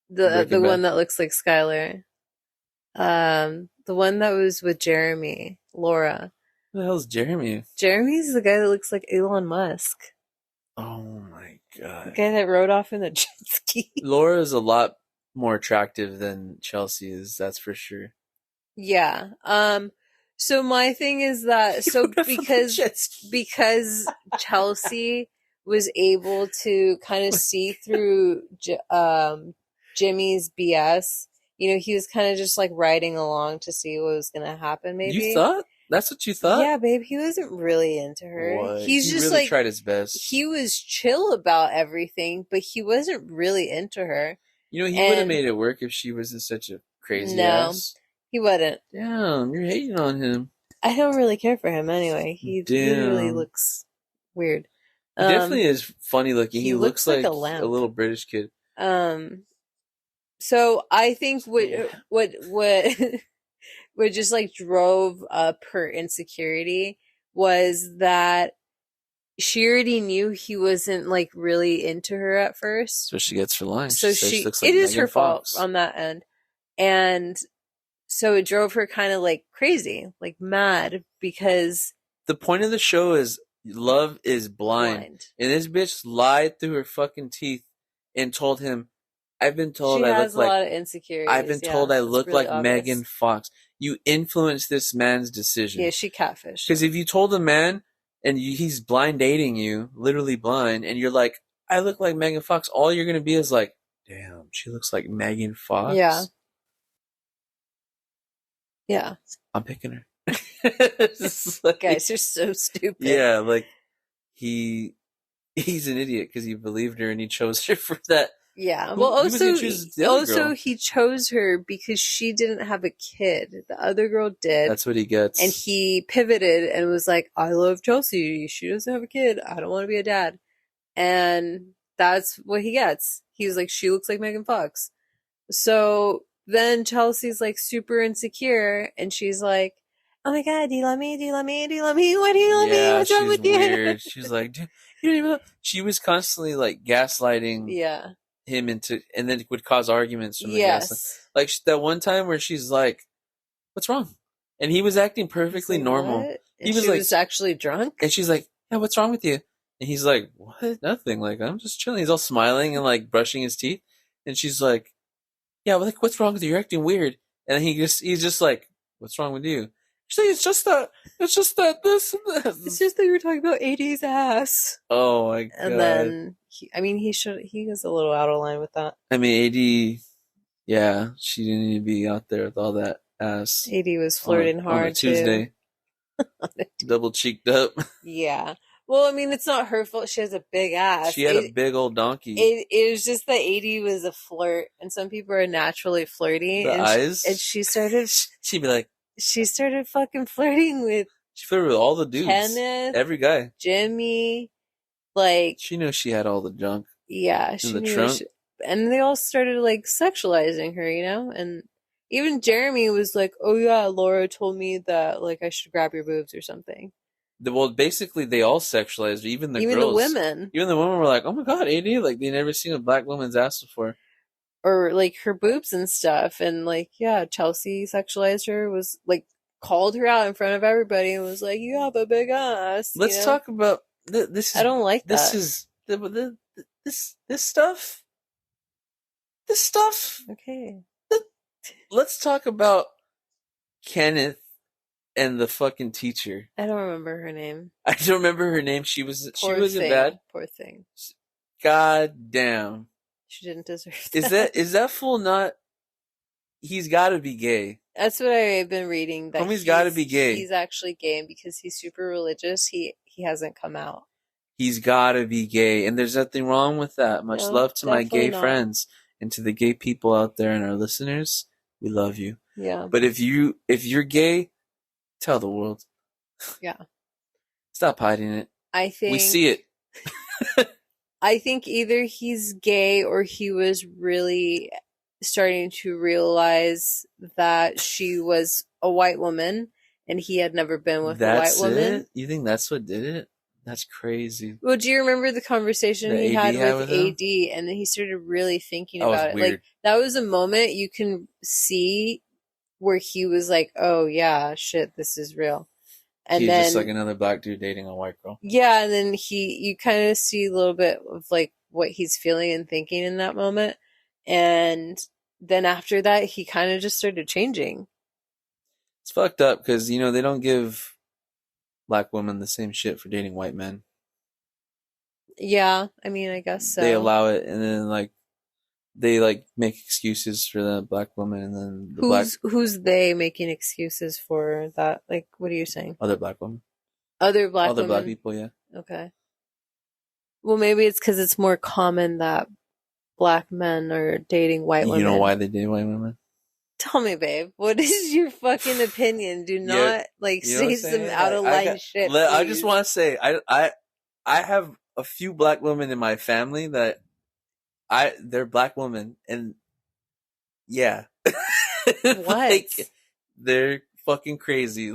The one that looks like Skylar. The one that was with Jeremy, Laura. Who the hell's Jeremy? Jeremy's the guy that looks like Elon Musk. Oh my god. The guy that rode off in the jet ski. Laura is a lot more attractive than Chelsea is, that's for sure. Yeah. So my thing is that because Chelsea was able to kind of see through Jimmy's BS, he was kind of just like riding along to see what was going to happen. Maybe you thought that's what you thought? Yeah, babe. He wasn't really into her. What? He's he just really like tried his best. He was chill about everything, but he wasn't really into her. He would have made it work if she wasn't such a crazy ass. He wouldn't. Damn, you're hating on him. I don't really care for him anyway. He really looks weird. He definitely is funny looking. He looks like a little British kid. So I think what just like drove up her insecurity was that she already knew he wasn't like really into her at first. So she gets her line. So it is her fault on that end. And so it drove her kind of like crazy, like mad, because the point of the show is love is blind. And this bitch lied through her fucking teeth and told him, I've been told I look like a lot of insecurities. I've been told I look really like obvious. Megan Fox. You influenced this man's decision. Yeah, she catfished. Because if you told a man and he's blind dating you, literally blind, and you're like, I look like Megan Fox, all you're going to be is like, damn, she looks like Megan Fox. Yeah. Yeah. I'm picking her. Like, guys, you're so stupid. Yeah, like he's an idiot because he believed her and he chose her for that. Yeah. Well, he chose her because she didn't have a kid. The other girl did. That's what he gets. And he pivoted and was like, I love Chelsea. She doesn't have a kid. I don't want to be a dad. And that's what he gets. He was like, she looks like Megan Fox. So then Chelsea's like super insecure and she's like, oh my god, do you love me? Do you love me? Do you love me? Why do you love me? What's wrong with you? Weird. She's like, you don't even know. She was constantly like gaslighting. Yeah. him into, and then it would cause arguments from the gaslight. Yes. Like that one time where she's like, "What's wrong?" And he was acting perfectly like, normal. What? And He was she like, was actually drunk. and she's like, "Yeah, what's wrong with you?" And he's like, "What? Nothing. Like I'm just chilling." He's all smiling and like brushing his teeth. And she's like, "Yeah, well, like what's wrong with you? You're acting weird." And he's just like, "What's wrong with you?" She's like, it's just that this and this. It's just that we were talking about AD's ass. Oh my god. And then he was a little out of line with that. I mean, AD, yeah, she didn't need to be out there with all that ass. AD was flirting hard on a Tuesday. Double cheeked up. Yeah. Well, I mean, it's not her fault. She has a big ass. She had a big old donkey. It was just that AD was a flirt, and some people are naturally flirty. The eyes? And she started... She'd be like... She started fucking flirting with... She flirted with all the dudes. Kenneth. Every guy. Jimmy. Like... She knew she had all the junk. Yeah. In the trunk. And they all started, like, sexualizing her, you know? And even Jeremy was like, oh yeah, Laura told me that, like, I should grab your boobs or something. Well, basically, they all sexualized, even the girls. The women. Even the women were like, oh my god, AD, like, they never seen a black woman's ass before. Or, like, her boobs and stuff. And, like, yeah, Chelsea sexualized her, was, like, called her out in front of everybody and was like, you have a big ass. Let's talk about this. I don't like this that. This stuff. This stuff. Okay. Let's talk about Kenneth and the fucking teacher. I don't remember her name. I don't remember her name. She wasn't bad. Poor thing. God damn. She didn't deserve that. Is that fool not? He's got to be gay. That's what I've been reading. That Homie's got to be gay. He's actually gay, and because he's super religious, he hasn't come out. He's got to be gay, and there's nothing wrong with that. Much love to my gay friends and to the gay people out there and our listeners. We love you. Yeah. But if you're gay, tell the world. Yeah. Stop hiding it. I think we see it. I think either he's gay or he was really starting to realize that she was a white woman and he had never been with a white woman. It? You think that's what did it? That's crazy. Well, do you remember the conversation he had with AD, and then he started really thinking about it? Weird. Like, that was a moment you can see where he was like, oh yeah, shit, this is real. And he's then, just like another black dude dating a white girl. Yeah, and then you kind of see a little bit of like what he's feeling and thinking in that moment. And then after that, he kind of just started changing. It's fucked up because, they don't give black women the same shit for dating white men. Yeah, I mean, I guess so. They allow it, and then they make excuses for the black woman, and then who's they making excuses for that? Like, what are you saying? Other black women. Other black people, yeah. Okay. Well, maybe it's because it's more common that black men are dating white women. You know why they date white women? Tell me, babe. What is your fucking opinion? Do not say some out of line shit. I just want to say, I have a few black women in my family that they're black women, and yeah, what? They're fucking crazy.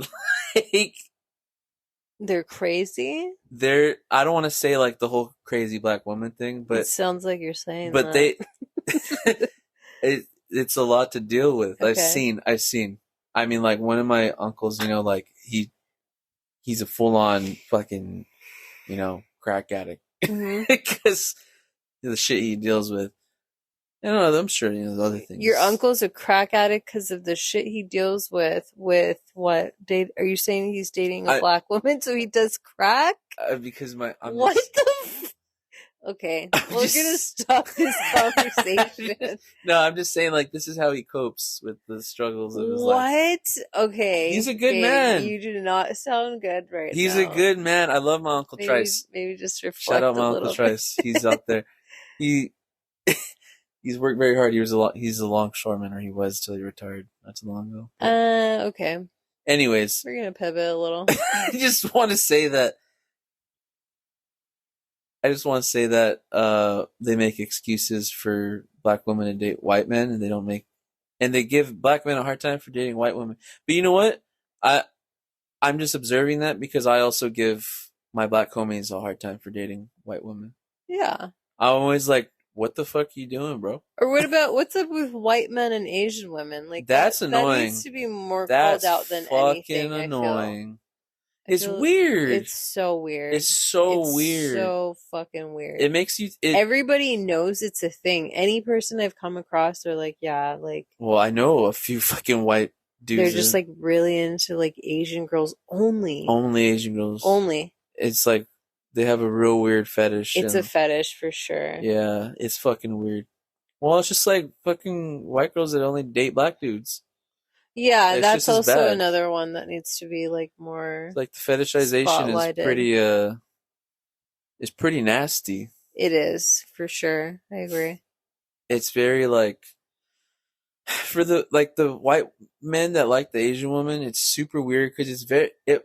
They're crazy. I don't want to say the whole crazy black woman thing, but it sounds like you're saying. But that. It's a lot to deal with. Okay. I've seen. I mean, one of my uncles, he's a full on fucking, crack addict because the shit he deals with. I don't know. I'm sure there's other things. Your uncle's a crack addict because of the shit he deals with. With what? Are you saying he's dating a black woman so he does crack? Because Okay, we're gonna stop this conversation. No, I'm just saying, this is how he copes with the struggles of his life. What? Okay. He's a good man. You do not sound good right He's now. a good man. I love my Uncle Trice. Maybe just reflect. Shout out my Uncle Trice. He's out there. He's worked very hard. He's a longshoreman, or he was till he retired not too long ago. Okay. Anyways. We're gonna pivot a little. I just want to say that they make excuses for black women to date white men, and they give black men a hard time for dating white women. But you know what? I'm just observing that because I also give my black homies a hard time for dating white women. Yeah. I'm always like, what the fuck are you doing, bro? Or what's up with white men and Asian women? Like That's that annoying. needs to be more That's called out than fucking anything, annoying. I feel Weird. It's so weird. It's so weird. So fucking weird. It makes you... Everybody knows it's a thing. Any person I've come across, they're like, yeah, like... Well, I know a few fucking white dudes. They're just, like, really into, like, Asian girls only. Only Asian girls. Only. It's like, they have a real weird fetish. It's a fetish, for sure. Yeah, it's fucking weird. Well, it's just like fucking white girls that only date black dudes. Yeah, it's that's also another one that needs to be like more. It's like the fetishization is pretty nasty. It is, for sure. I agree. It's very like for the white men that like the Asian woman, it's super weird because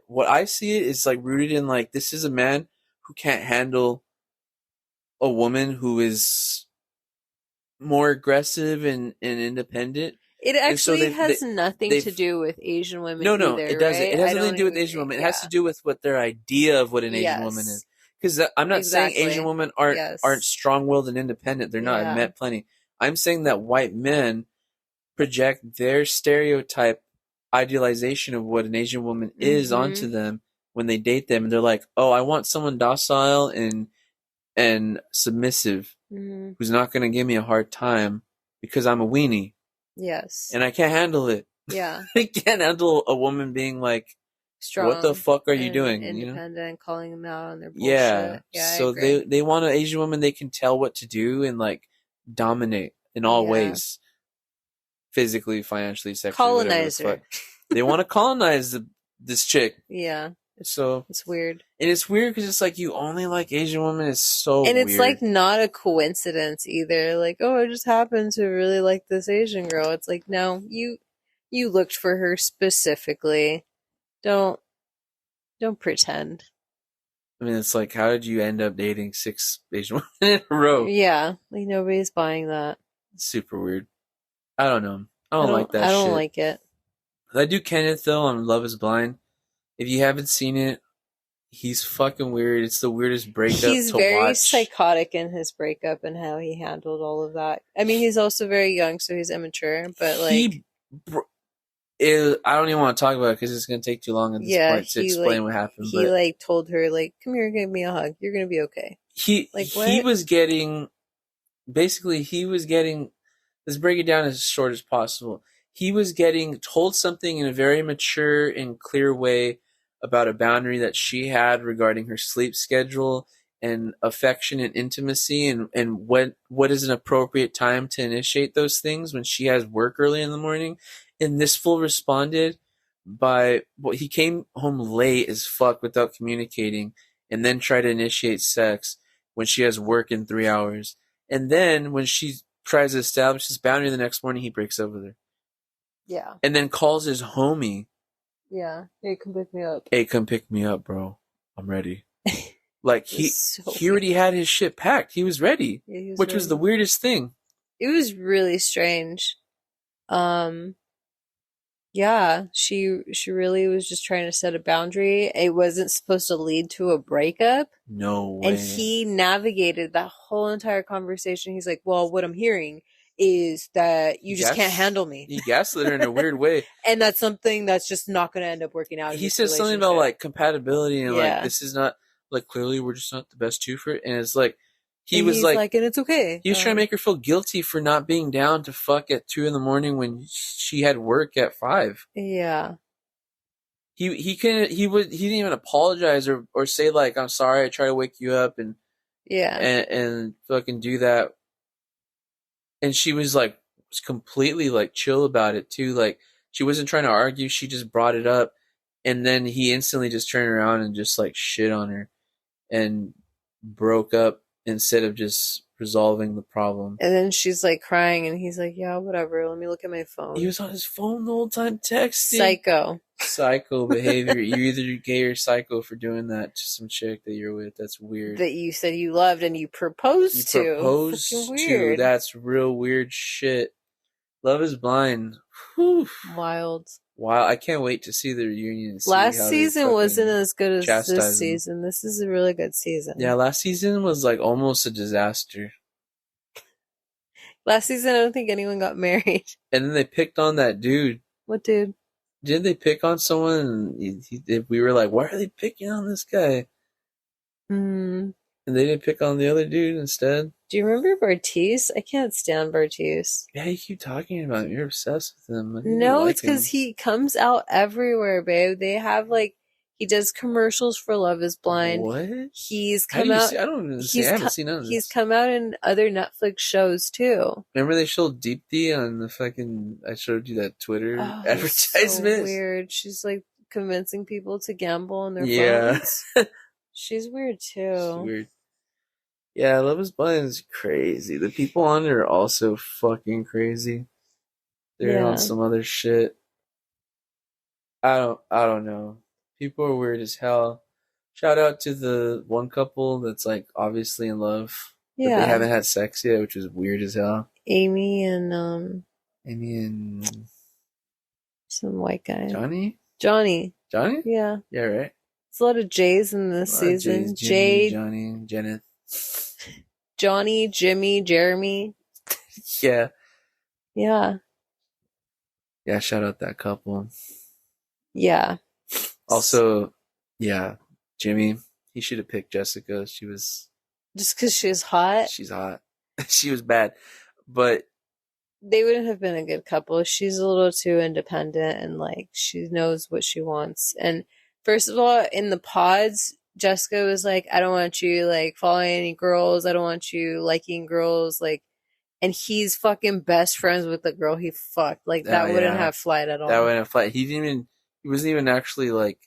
what I see it is like rooted in like this is a man who can't handle a woman who is more aggressive and independent. It actually has nothing to do with Asian women. No, either, it doesn't. Right? It has nothing to do with Asian women. It has to do with what their idea of what an Asian woman is. Because I'm not saying Asian women aren't strong-willed and independent. They're not. I've met plenty. I'm saying that white men project their stereotype idealization of what an Asian woman is onto them when they date them, and they're like, "Oh, I want someone docile and submissive who's not going to give me a hard time because I'm a weenie." Yes. And I can't handle it. Yeah. I can't handle a woman being like, strong. What the fuck are you doing? Independent, you know? Calling them out on their bullshit. Yeah. So they want an Asian woman they can tell what to do and like dominate in all ways. Physically, financially, sexually. Colonizer. They want to colonize this chick. Yeah. So it's weird. And it's weird because it's like you only like Asian women is so weird. And it's like not a coincidence either. Like, oh, I just happened to really like this Asian girl. It's like, no, you looked for her specifically. Don't pretend. I mean, it's like, how did you end up dating 6 Asian women in a row? Yeah, like nobody's buying that. It's super weird. I don't know. I don't like that shit. I don't like it. I do Kenneth though on Love Is Blind. If you haven't seen it, he's fucking weird. It's the weirdest breakup to watch. He's very psychotic in his breakup and how he handled all of that. I mean, he's also very young, so he's immature, but like... I don't even want to talk about it because it's going to take too long at this point to explain what happened. He like told her, like, come here, give me a hug. You're going to be okay. He was getting... Basically, let's break it down as short as possible. He was getting told something in a very mature and clear way about a boundary that she had regarding her sleep schedule and affection and intimacy and what is an appropriate time to initiate those things when she has work early in the morning. And this fool responded he came home late as fuck without communicating and then tried to initiate sex when she has work in 3 hours. And then when she tries to establish this boundary the next morning, he breaks up with her. Yeah. And then calls his homie. Yeah. Hey, come pick me up. Hey, come pick me up, bro. I'm ready. Like, he already had his shit packed. He was ready. Yeah, he was ready. Was the weirdest thing. It was really strange. Yeah, she really was just trying to set a boundary. It wasn't supposed to lead to a breakup. No way. And he navigated that whole entire conversation. He's like, well, what I'm hearing is that you just can't handle me. He gaslit her in a weird way. And that's something that's just not going to end up working out. He says something about like compatibility and like, this is not, like, clearly we're just not the best two for it. And it's like, he's like, and it's okay. He was trying to make her feel guilty for not being down to fuck at 2 a.m. when she had work at 5. Yeah. He didn't even apologize or say like, I'm sorry, I tried to wake you up and fucking do that. And she was like completely like chill about it too. Like she wasn't trying to argue. She just brought it up. And then he instantly just turned around and just like shit on her and broke up instead of just resolving the problem. And then she's like crying and he's like, yeah, whatever. Let me look at my phone. He was on his phone the whole time texting. Psycho behavior. You're either gay or psycho for doing that to some chick that you're with. That's weird. That you said you loved and you proposed to. That's real weird shit. Love Is Blind. Whew. Wild. Wow, I can't wait to see the reunion. Last season wasn't as good as this season. This is a really good season. Yeah, last season was like almost a disaster. Last season, I don't think anyone got married. And then they picked on that dude. What dude? Didn't they pick on someone? We were like, why are they picking on this guy? Hmm. And they didn't pick on the other dude instead. Do you remember Bartiz? I can't stand Bartiz. Yeah, you keep talking about him. You're obsessed with him. No, it's because he comes out everywhere, babe. They have like he does commercials for Love Is Blind. What? He's How do come you out. see? I don't even see. I haven't seen none of He's this. come out in other Netflix shows too. Remember they showed Deep D on the fucking. I showed you that Twitter Oh, advertisement. So weird. She's like convincing people to gamble on their Yeah. phones. She's weird too. She's weird. Yeah, Love Is Blind is crazy. The people on it are also fucking crazy. They're on some other shit. I don't know. People are weird as hell. Shout out to the one couple that's like obviously in love, but they haven't had sex yet, which is weird as hell. Amy and some white guy. Johnny? Johnny? Yeah. Yeah, right. It's a lot of J's in this season. Jimmy, Johnny, Jenneth. Johnny, Jimmy, Jeremy. Yeah. Yeah. Yeah, shout out that couple. Yeah. Also, yeah, Jimmy, he should have picked Jessica. She was... Just because she was hot? She's hot. She was bad. But... They wouldn't have been a good couple. She's a little too independent and, like, she knows what she wants. And first of all, in the pods, Jessica was like, I don't want you, like, following any girls. I don't want you liking girls. Like, and he's fucking best friends with the girl he fucked. Like, that wouldn't have flied at all. That wouldn't have flied. He wasn't even actually, like...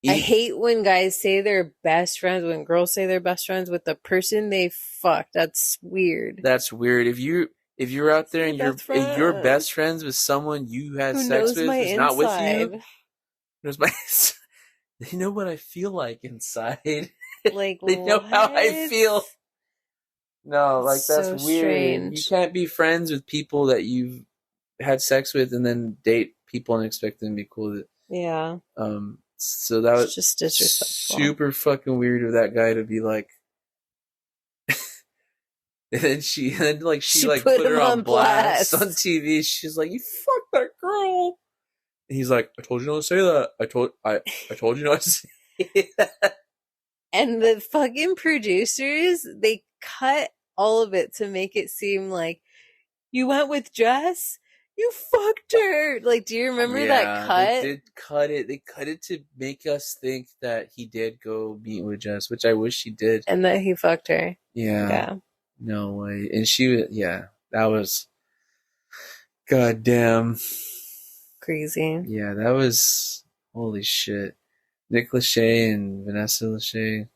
I hate when guys say they're best friends, when girls say they're best friends with the person they fucked. That's weird. That's weird. If you're out there and you're best friends with someone you had sex with who's not with you, they know what I feel like inside. Like they know how I feel. No, like that's so weird. Strange. You can't be friends with people that you've had sex with and then date people and expect them to be cool with it. Yeah. So that was just disrespectful. Super fucking weird of that guy to be like. And then she put her on blast on TV. She's like, "You fucked that girl." And he's like, "I told you not to say that. I told you not to say that." And the fucking producers, they cut all of it to make it seem like you went with Jess. You fucked her. Like, do you remember that cut? They did cut it. They cut it to make us think that he did go meet with Jess, which I wish he did. And that he fucked her. Yeah. No way. And that was goddamn crazy. Yeah, that was holy shit. Nick Lachey and Vanessa Lachey.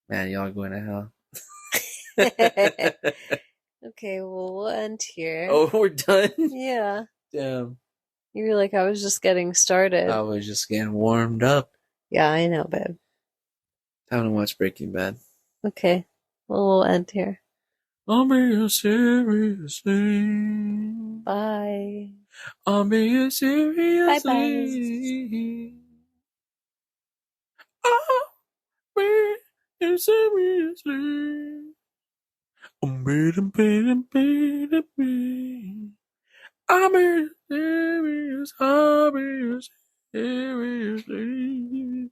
Man, y'all going to hell. Okay, well, we'll end here. Oh, we're done? Yeah. Damn. You were like, I was just getting started. I was just getting warmed up. Yeah, I know, babe. Time to watch Breaking Bad. Okay. Well, we'll end here. I'll be seriously. Bye. I'll be seriously. Bye-bye. I'll be seriously. I'm serious, seriously.